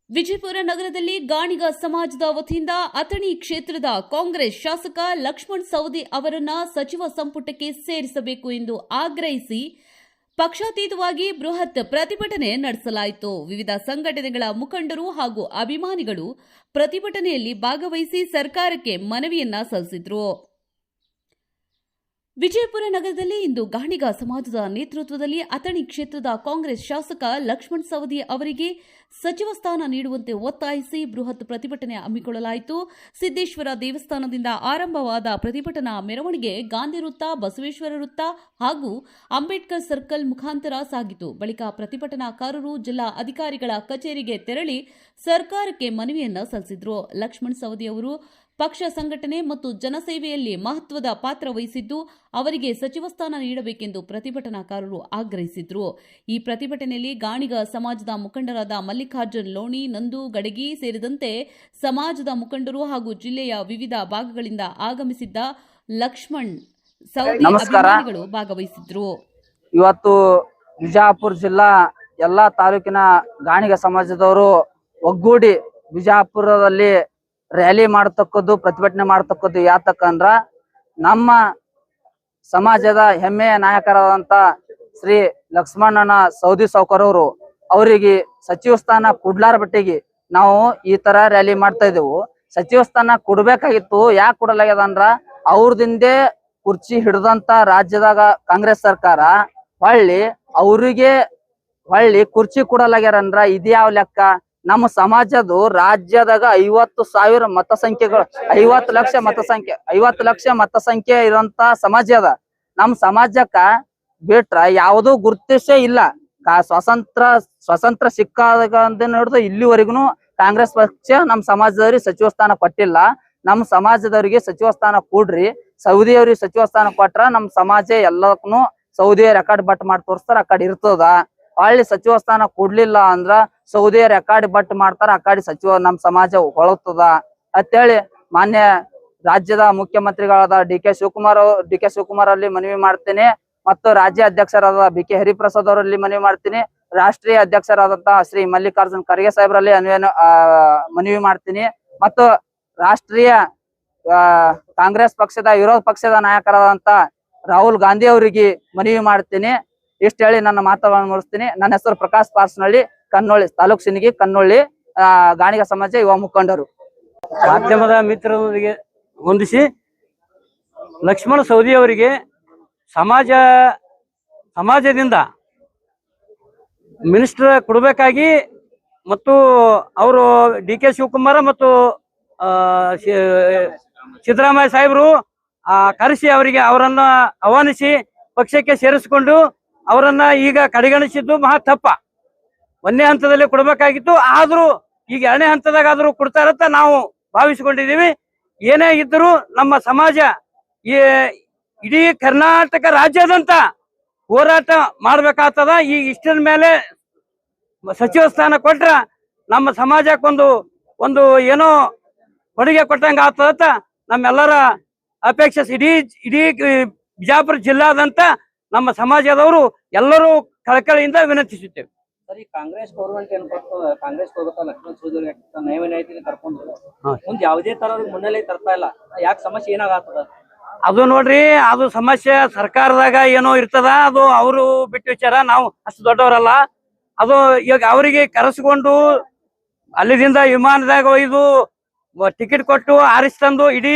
ವಿಜಯಪುರ ನಗರದಲ್ಲಿ ಗಾಣಿಗ ಸಮಾಜದ ವತಿಯಿಂದ ಅಥಣಿ ಕ್ಷೇತ್ರದ ಕಾಂಗ್ರೆಸ್ ಶಾಸಕ ಲಕ್ಷ್ಮಣ್ ಸವದಿ ಅವರನ್ನ ಸಚಿವ ಸಂಪುಟಕ್ಕೆ ಸೇರಿಸಬೇಕು ಎಂದು ಆಗ್ರಹಿಸಿ ಪಕ್ಷಾತೀತವಾಗಿ ಬೃಹತ್ ಪ್ರತಿಭಟನೆ ನಡೆಸಲಾಯಿತು. ವಿವಿಧ ಸಂಘಟನೆಗಳ ಮುಖಂಡರು ಹಾಗೂ ಅಭಿಮಾನಿಗಳು ಪ್ರತಿಭಟನೆಯಲ್ಲಿ ಭಾಗವಹಿಸಿ ಸರ್ಕಾರಕ್ಕೆ ಮನವಿಯನ್ನ ಸಲ್ಲಿಸಿದರು. ವಿಜಯಪುರ ನಗರದಲ್ಲಿ ಇಂದು ಗಾಣಿಗ ಸಮಾಜದ ನೇತೃತ್ವದಲ್ಲಿ ಅಥಣಿ ಕ್ಷೇತ್ರದ ಕಾಂಗ್ರೆಸ್ ಶಾಸಕ ಲಕ್ಷ್ಮಣ್ ಸವದಿ ಅವರಿಗೆ ಸಚಿವ ಸ್ಥಾನ ನೀಡುವಂತೆ ಒತ್ತಾಯಿಸಿ ಬೃಹತ್ ಪ್ರತಿಭಟನೆ ಹಮ್ಮಿಕೊಳ್ಳಲಾಯಿತು. ಸಿದ್ದೇಶ್ವರ ದೇವಸ್ಥಾನದಿಂದ ಆರಂಭವಾದ ಪ್ರತಿಭಟನಾ ಮೆರವಣಿಗೆ ಗಾಂಧಿ ವೃತ್ತ, ಬಸವೇಶ್ವರ ವೃತ್ತ ಹಾಗೂ ಅಂಬೇಡ್ಕರ್ ಸರ್ಕಲ್ ಮುಖಾಂತರ ಸಾಗಿತು. ಬಳಿಕ ಪ್ರತಿಭಟನಾಕಾರರು ಜಿಲ್ಲಾ ಅಧಿಕಾರಿಗಳ ಕಚೇರಿಗೆ ತೆರಳಿ ಸರ್ಕಾರಕ್ಕೆ ಮನವಿಯನ್ನ ಸಲ್ಲಿಸಿದರು. ಲಕ್ಷ್ಮಣ್ ಸವದಿ ಅವರು ಪಕ್ಷ ಸಂಘಟನೆ ಮತ್ತು ಜನಸೇವೆಯಲ್ಲಿ ಮಹತ್ವದ ಪಾತ್ರ ವಹಿಸಿದ್ದು ಅವರಿಗೆ ಸಚಿವ ಸ್ಥಾನ ನೀಡಬೇಕೆಂದು ಪ್ರತಿಭಟನಾಕಾರರು ಆಗ್ರಹಿಸಿದರು. ಈ ಪ್ರತಿಭಟನೆಯಲ್ಲಿ ಗಾಣಿಗ ಸಮಾಜದ ಮುಖಂಡರಾದ ಮಲ್ಲಿಕಾರ್ಜುನ್ ಲೋಣಿ, ನಂದು ಗಡಗಿ ಸೇರಿದಂತೆ ಸಮಾಜದ ಮುಖಂಡರು ಹಾಗೂ ಜಿಲ್ಲೆಯ ವಿವಿಧ ಭಾಗಗಳಿಂದ ಆಗಮಿಸಿದ್ದ ಲಕ್ಷ್ಮಣ್ ಸವದಿ ಅಭಿಮಾನಿಗಳು ಭಾಗವಹಿಸಿದ್ರು. ಇವತ್ತು ಬಿಜಾಪುರ ಜಿಲ್ಲಾ ಎಲ್ಲಾ ತಾಲೂಕಿನ ಗಾಣಿಗ ಸಮಾಜದವರು ಒಗ್ಗೂಡಿ ಬಿಜಾಪುರದಲ್ಲಿ ರ್ಯಾಲಿ ಮಾಡತಕ್ಕದ್ದು, ಪ್ರತಿಭಟನೆ ಮಾಡತಕ್ಕದ್ದು ಯಾತಕ್ಕಂದ್ರ ನಮ್ಮ ಸಮಾಜದ ಹೆಮ್ಮೆಯ ನಾಯಕರಾದಂತ ಶ್ರೀ ಲಕ್ಷ್ಮಣನ ಸವದಿ ಸಾವ್ಕಾರವರು ಅವರಿಗೆ ಸಚಿವ ಸ್ಥಾನ ಕೊಡ್ಲಾರ ಬಟ್ಟಿಗೆ ನಾವು ಈ ತರ ರ್ಯಾಲಿ ಮಾಡ್ತಾ ಇದ್ದೆವು. ಸಚಿವ ಸ್ಥಾನ ಕೊಡ್ಬೇಕಾಗಿತ್ತು. ಯಾಕೆ ಕೊಡಲಾಗ್ಯದ ಅಂದ್ರ ಅವ್ರದಿಂದೆ ಕುರ್ಚಿ ಹಿಡ್ದಂತ ರಾಜ್ಯದಾಗ ಕಾಂಗ್ರೆಸ್ ಸರ್ಕಾರ ಅವರಿಗೆ ಕುರ್ಚಿ ಕೊಡಲಾಗ್ಯಾರ ಅಂದ್ರ ಇದ್ಯಾವ ಲೆಕ್ಕ? ನಮ್ಮ ಸಮಾಜದ ರಾಜ್ಯದಾಗ 50,000 ಮತಸಂಖ್ಯೆಗಳು, 50 ಲಕ್ಷ ಮತಸಂಖ್ಯೆ ಇರುವಂತ ಸಮಾಜ ಅದ. ನಮ್ ಸಮಾಜಕ್ಕ ಬಿಟ್ರ ಯಾವುದೂ ಗುರುತಿಸೇ ಇಲ್ಲ. ಸ್ವತಂತ್ರ ಸಿಕ್ಕಾದ ಹಿಡಿದು ಇಲ್ಲಿವರೆಗೂ ಕಾಂಗ್ರೆಸ್ ಪಕ್ಷ ನಮ್ ಸಮಾಜದವ್ರಿಗೆ ಸಚಿವ ಸ್ಥಾನ ಕೊಟ್ಟಿಲ್ಲ. ನಮ್ ಸಮಾಜದವ್ರಿಗೆ ಸಚಿವ ಸ್ಥಾನ ಕೊಡ್ರಿ, ಸೌದಿಯವ್ರಿಗೆ ಸಚಿವ ಸ್ಥಾನ ಕೊಟ್ರ ನಮ್ ಸಮಾಜ ಎಲ್ಲಕ್ಕೂ ಸೌದಿಯವ್ರ ರೆಕಾರ್ಡ್ ಬಟ್ ಮಾಡಿ ತೋರಿಸ್ತಾರ, ಆ ಕಡೆ ಇರ್ತದ. ಸಚಿವ ಸ್ಥಾನ ಕೊಡ್ಲಿಲ್ಲ ಅಂದ್ರ ಸೌದಿಯರ್ ಅಕಾಡಿ ಬಟ್ ಮಾಡ್ತಾರ, ಅಕಾಡಿ ಸಚಿವ ನಮ್ ಸಮಾಜ ಹೊಳತದ ಅಂತೇಳಿ ಮಾನ್ಯ ರಾಜ್ಯದ ಮುಖ್ಯಮಂತ್ರಿಗಳಾದ ಡಿ ಕೆ ಶಿವಕುಮಾರ್ ಅಲ್ಲಿ ಮನವಿ ಮಾಡ್ತೀನಿ. ಮತ್ತು ರಾಜ್ಯ ಅಧ್ಯಕ್ಷರಾದ ಬಿ ಕೆ ಹರಿಪ್ರಸಾದ್ ಅವರಲ್ಲಿ ಮನವಿ ಮಾಡ್ತೀನಿ. ರಾಷ್ಟ್ರೀಯ ಅಧ್ಯಕ್ಷರಾದಂತಹ ಶ್ರೀ ಮಲ್ಲಿಕಾರ್ಜುನ್ ಖರ್ಗೆ ಸಾಹೇಬ್ರಲ್ಲಿ ಮನವಿ ಮಾಡ್ತೀನಿ. ಮತ್ತು ರಾಷ್ಟ್ರೀಯ ಕಾಂಗ್ರೆಸ್ ಪಕ್ಷದ ವಿರೋಧ ಪಕ್ಷದ ನಾಯಕರಾದಂತ ರಾಹುಲ್ ಗಾಂಧಿ ಅವರಿಗೆ ಮನವಿ ಮಾಡ್ತೀನಿ. ಇಷ್ಟ ಹೇಳಿ ನನ್ನ ಮಾತುಗಳನ್ನು ಮುಗಿಸ್ತೀನಿ. ನನ್ನ ಹೆಸರು ಪ್ರಕಾಶ್ ಪಾರ್ಸ್ನಳ್ಳಿ, ಕನ್ನೊಳ್ಳಿ ತಾಲೂಕ್ ಸಿನಿಗಿ, ಕನ್ನೊಳ್ಳಿ ಗಾಣಿಗ ಸಮಾಜ ಯುವ ಮುಖಂಡರು. ಮಾಧ್ಯಮದ ಮಿತ್ರರೊಂದಿಗೆ ಹೊಂದಿಸಿ ಲಕ್ಷ್ಮಣ ಸವದಿ ಅವರಿಗೆ ಸಮಾಜದಿಂದ ಮಿನಿಸ್ಟರ್ ಕೊಡಬೇಕಾಗಿ ಮತ್ತು ಅವರು ಡಿ ಕೆ ಶಿವಕುಮಾರ್ ಮತ್ತು ಸಿದ್ದರಾಮಯ್ಯ ಸಾಹೇಬರು ಕರೆಸಿ ಅವರನ್ನ ಆಹ್ವಾನಿಸಿ ಪಕ್ಷಕ್ಕೆ ಸೇರಿಸಿಕೊಂಡು ಅವರನ್ನ ಈಗ ಕಡೆಗಣಿಸಿದ್ದು ಮಹಾ ತಪ್ಪ. ಒಂದನೇ ಹಂತದಲ್ಲಿ ಕೊಡಬೇಕಾಗಿತ್ತು, ಆದ್ರೂ ಈಗ ಎರಡನೇ ಹಂತದಾಗಾದ್ರೂ ಕೊಡ್ತಾರಂತ ನಾವು ಭಾವಿಸಿಕೊಂಡಿದ್ದೀವಿ. ಏನೇ ಇದ್ದರೂ ನಮ್ಮ ಸಮಾಜ ಇಡೀ ಕರ್ನಾಟಕ ರಾಜ್ಯದಂತ ಹೋರಾಟ ಮಾಡ್ಬೇಕಾಗ್ತದ. ಈ ಇಷ್ಟರ ಮೇಲೆ ಸಚಿವ ಸ್ಥಾನ ಕೊಟ್ರ ನಮ್ಮ ಸಮಾಜಕ್ಕೊಂದು ಏನೋ ಕೊಡುಗೆ ಕೊಟ್ಟಂಗ ಆಗ್ತದಂತ ನಮ್ಮೆಲ್ಲರ ಅಪೇಕ್ಷೆ. ಇಡೀ ಬಿಜಾಪುರ ಜಿಲ್ಲಾದಂತ ನಮ್ಮ ಸಮಾಜದವರು ಎಲ್ಲರೂ ಕಳಕಳಿಯಿಂದ ವಿನಂತಿಸುತ್ತೇವೆ. ಸರಿ, ಕಾಂಗ್ರೆಸ್ ಗೌರ್ಮೆಂಟ್ ಕಾಂಗ್ರೆಸ್ ಲಕ್ಷ್ಮಣ್ ಸವದಿ ನೈವೇನೈತಿ ಕರ್ಕೊಂಡು ಮುಂದೆ ಯಾವುದೇ ತರ ಮುನ್ನೆಲೆ ತರ್ತಾ ಇಲ್ಲ. ಯಾಕೆ ಸಮಸ್ಯೆ ಏನಾಗತ್ತದ? ಅದು ನೋಡ್ರಿ, ಅದು ಸಮಸ್ಯೆ ಸರ್ಕಾರದಾಗ ಏನೋ ಇರ್ತದ, ಅದು ಅವರು ಬಿಟ್ಟು ವಿಚಾರ. ನಾವು ಅಷ್ಟು ದೊಡ್ಡವರಲ್ಲ. ಅದು ಈಗ ಅವರಿಗೆ ಕರೆಸ್ಕೊಂಡು ಅಲ್ಲಿದಿಂದ ವಿಮಾನದಾಗ ಒಯ್ದು ಟಿಕೆಟ್ ಕೊಟ್ಟು ಆರಿಸಿ ತಂದು ಇಡೀ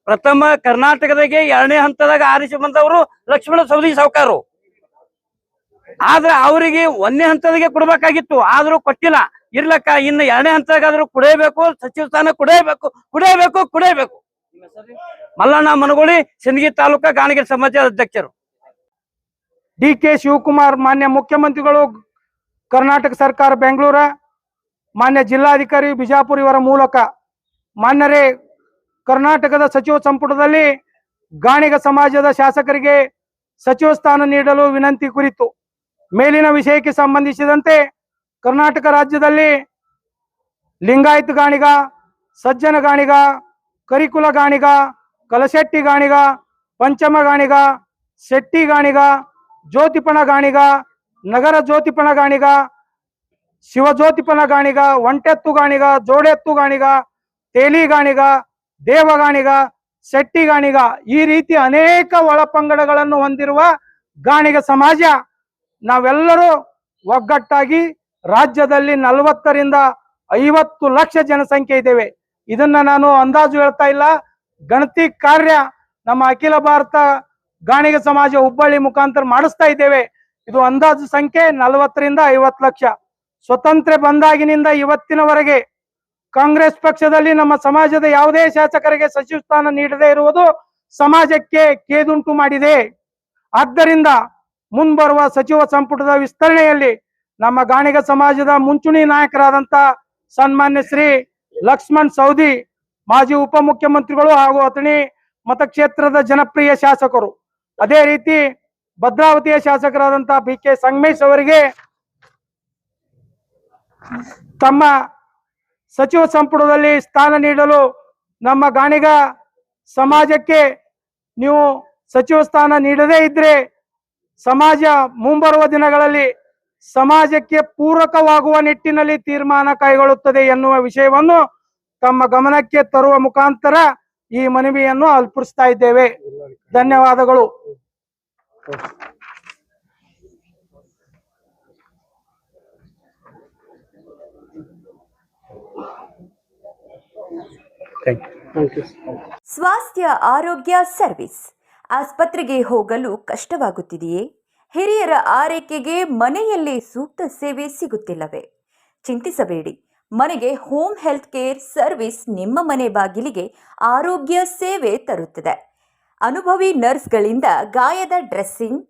ಪ್ರಥಮ ಕರ್ನಾಟಕದಾಗೆ ಎರಡನೇ ಹಂತದಾಗ ಆರಿಸಿ ಬಂದವರು ಲಕ್ಷ್ಮಣ ಸವದಿ ಸಾವ್ಕಾರು. ಆದ್ರೆ ಅವರಿಗೆ ಒಂದನೇ ಹಂತದಾಗೆ ಕೊಡ್ಬೇಕಾಗಿತ್ತು, ಆದ್ರೂ ಕೊಟ್ಟಿಲ್ಲ. ಇರ್ಲಕ್ಕ ಇನ್ನು ಎರಡನೇ ಹಂತದಾಗಾದ್ರೂ ಕುಡಿಯಬೇಕು, ಸಚಿವ ಸ್ಥಾನ ಕುಡಿಯಬೇಕು. ಮಲ್ಲಣ್ಣ ಮನಗೋಳಿ, ಸಿಂದಗಿ ತಾಲೂಕಾ ಗಾಣಿಗ ಸಮಾಜದ ಅಧ್ಯಕ್ಷರು. ಡಿ ಕೆ ಶಿವಕುಮಾರ್ ಮಾನ್ಯ ಮುಖ್ಯಮಂತ್ರಿಗಳು, ಕರ್ನಾಟಕ ಸರ್ಕಾರ ಬೆಂಗಳೂರ, ಮಾನ್ಯ ಜಿಲ್ಲಾಧಿಕಾರಿ ಬಿಜಾಪುರ ಇವರ ಮೂಲಕ ಮಾನ್ಯರೇ ಕರ್ನಾಟಕದ ಸಚಿವ ಸಂಪುಟದಲ್ಲಿ ಗಾಣಿಗ ಸಮಾಜದ ಶಾಸಕರಿಗೆ ಸಚಿವ ಸ್ಥಾನ ನೀಡಲು ವಿನಂತಿ ಕುರಿತು ಮೇಲಿನ ವಿಷಯಕ್ಕೆ ಸಂಬಂಧಿಸಿದಂತೆ ಕರ್ನಾಟಕ ರಾಜ್ಯದಲ್ಲಿ ಲಿಂಗಾಯತ ಗಾಣಿಗ, ಸಜ್ಜನ ಗಾಣಿಗ, ಕರಿಕುಲ ಗಾಣಿಗ, ಕಲಶೆಟ್ಟಿ ಗಾಣಿಗ, ಪಂಚಮ ಗಾಣಿಗ, ಶೆಟ್ಟಿ ಗಾಣಿಗ, ಜ್ಯೋತಿಪಣ ಗಾಣಿಗ, ನಗರ ಜ್ಯೋತಿಪಣ ಗಾಣಿಗ, ಶಿವಜ್ಯೋತಿಪನ ಗಾಣಿಗ, ಒಂಟೆತ್ತು ಗಾಣಿಗ, ಜೋಡೆತ್ತು ಗಾಣಿಗ, ತೇಲಿ ಗಾಣಿಗ, ದೇವಗಾಣಿಗ, ಶೆಟ್ಟಿ ಗಾಣಿಗ, ಈ ರೀತಿ ಅನೇಕ ಒಳಪಂಗಡಗಳನ್ನು ಹೊಂದಿರುವ ಗಾಣಿಗ ಸಮಾಜ ನಾವೆಲ್ಲರೂ ಒಗ್ಗಟ್ಟಾಗಿ ರಾಜ್ಯದಲ್ಲಿ 40ರಿಂದ 50 ಲಕ್ಷ ಜನಸಂಖ್ಯೆ ಇದ್ದೇವೆ. ಇದನ್ನ ನಾನು ಅಂದಾಜು ಹೇಳ್ತಾ ಇಲ್ಲ, ಗಣತಿ ಕಾರ್ಯ ನಮ್ಮ ಅಖಿಲ ಭಾರತ ಗಾಣಿಗ ಸಮಾಜ ಹುಬ್ಬಳ್ಳಿ ಮುಖಾಂತರ ಮಾಡಿಸ್ತಾ ಇದ್ದೇವೆ. ಇದು ಅಂದಾಜು ಸಂಖ್ಯೆ 40ರಿಂದ 50 ಲಕ್ಷ. ಸ್ವತಂತ್ರ ಬಂದಾಗಿನಿಂದ ಇವತ್ತಿನವರೆಗೆ ಕಾಂಗ್ರೆಸ್ ಪಕ್ಷದಲ್ಲಿ ನಮ್ಮ ಸಮಾಜದ ಯಾವುದೇ ಶಾಸಕರಿಗೆ ಸಚಿವ ಸ್ಥಾನ ನೀಡದೇ ಇರುವುದು ಸಮಾಜಕ್ಕೆ ಕೇದುಂಟು ಮಾಡಿದೆ. ಆದ್ದರಿಂದ ಮುಂಬರುವ ಸಚಿವ ಸಂಪುಟದ ವಿಸ್ತರಣೆಯಲ್ಲಿ ನಮ್ಮ ಗಾಣಿಗ ಸಮಾಜದ ಮುಂಚೂಣಿ ನಾಯಕರಾದಂತ ಸನ್ಮಾನ್ಯ ಶ್ರೀ ಲಕ್ಷ್ಮಣ್ ಸವದಿ, ಮಾಜಿ ಉಪಮುಖ್ಯಮಂತ್ರಿಗಳು ಹಾಗೂ ಅಥಣಿ ಮತಕ್ಷೇತ್ರದ ಜನಪ್ರಿಯ ಶಾಸಕರು, ಅದೇ ರೀತಿ ಭದ್ರಾವತಿಯ ಶಾಸಕರಾದಂತಹ ಬಿ.ಕೆ. ಸಂಗಮೇಶ್ ಅವರಿಗೆ ತಮ್ಮ ಸಚಿವ ಸಂಪುಟದಲ್ಲಿ ಸ್ಥಾನ ನೀಡಲು ನಮ್ಮ ಗಾಣಿಗ ಸಮಾಜಕ್ಕೆ ನೀವು ಸಚಿವ ಸ್ಥಾನ ನೀಡದೇ ಇದ್ರೆ ಸಮಾಜ ಮುಂಬರುವ ದಿನಗಳಲ್ಲಿ ಸಮಾಜಕ್ಕೆ ಪೂರಕವಾಗುವ ನಿಟ್ಟಿನಲ್ಲಿ ತೀರ್ಮಾನ ಕೈಗೊಳ್ಳುತ್ತದೆ ಎನ್ನುವ ವಿಷಯವನ್ನು ತಮ್ಮ ಗಮನಕ್ಕೆ ತರುವ ಮುಖಾಂತರ ಈ ಮನವಿಯನ್ನು ಅರ್ಪಿಸ್ತಾ ಇದ್ದೇವೆ. ಧನ್ಯವಾದಗಳು. ಸ್ವಾಸ್ಥ್ಯ ಆರೋಗ್ಯ ಸರ್ವಿಸ್. ಆಸ್ಪತ್ರೆಗೆ ಹೋಗಲು ಕಷ್ಟವಾಗುತ್ತಿದೆಯೇ? ಹಿರಿಯರ ಆರೈಕೆಗೆ ಮನೆಯಲ್ಲೇ ಸೂಕ್ತ ಸೇವೆ ಸಿಗುತ್ತಿಲ್ಲವೇ? ಚಿಂತಿಸಬೇಡಿ. ಮನೆಗೆ ಹೋಮ್ ಹೆಲ್ತ್ ಕೇರ್ ಸರ್ವಿಸ್ ನಿಮ್ಮ ಮನೆ ಬಾಗಿಲಿಗೆ ಆರೋಗ್ಯ ಸೇವೆ ತರುತ್ತದೆ. ಅನುಭವಿ ನರ್ಸ್ಗಳಿಂದ ಗಾಯದ dressing,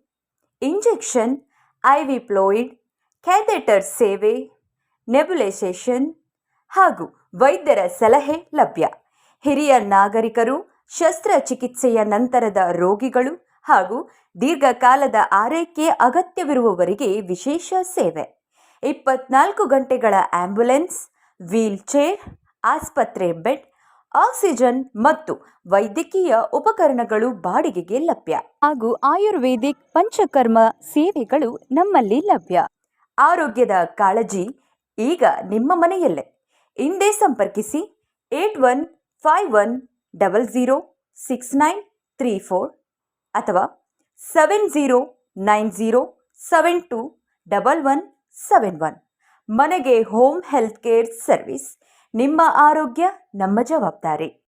injection, IV fluid, catheter ಸೇವೆ, ನೆಬುಲೈಸೇಷನ್ ಹಾಗೂ ವೈದ್ಯರ ಸಲಹೆ ಲಭ್ಯ. ಹಿರಿಯ ನಾಗರಿಕರು, ಶಸ್ತ್ರಚಿಕಿತ್ಸೆಯ ನಂತರದ ರೋಗಿಗಳು ಹಾಗೂ ದೀರ್ಘಕಾಲದ ಆರೈಕೆ ಅಗತ್ಯವಿರುವವರಿಗೆ ವಿಶೇಷ ಸೇವೆ. 24 ಗಂಟೆಗಳ ಆಂಬ್ಯುಲೆನ್ಸ್, ವೀಲ್ ಚೇರ್, ಆಸ್ಪತ್ರೆ ಬೆಡ್, ಆಕ್ಸಿಜನ್ ಮತ್ತು ವೈದ್ಯಕೀಯ ಉಪಕರಣಗಳು ಬಾಡಿಗೆಗೆ ಲಭ್ಯ ಹಾಗೂ ಆಯುರ್ವೇದಿಕ್ ಪಂಚಕರ್ಮ ಸೇವೆಗಳು ನಮ್ಮಲ್ಲಿ ಲಭ್ಯ. ಆರೋಗ್ಯದ ಕಾಳಜಿ ಈಗ ನಿಮ್ಮ ಮನೆಯಲ್ಲೇ. ಹಿಂದೆ ಸಂಪರ್ಕಿಸಿ 8151006934 ಅಥವಾ 7090721171. ಮನೆಗೆ ಹೋಮ್ ಹೆಲ್ತ್ ಕೇರ್ ಸರ್ವಿಸ್. ನಿಮ್ಮ ಆರೋಗ್ಯ ನಮ್ಮ ಜವಾಬ್ದಾರಿ.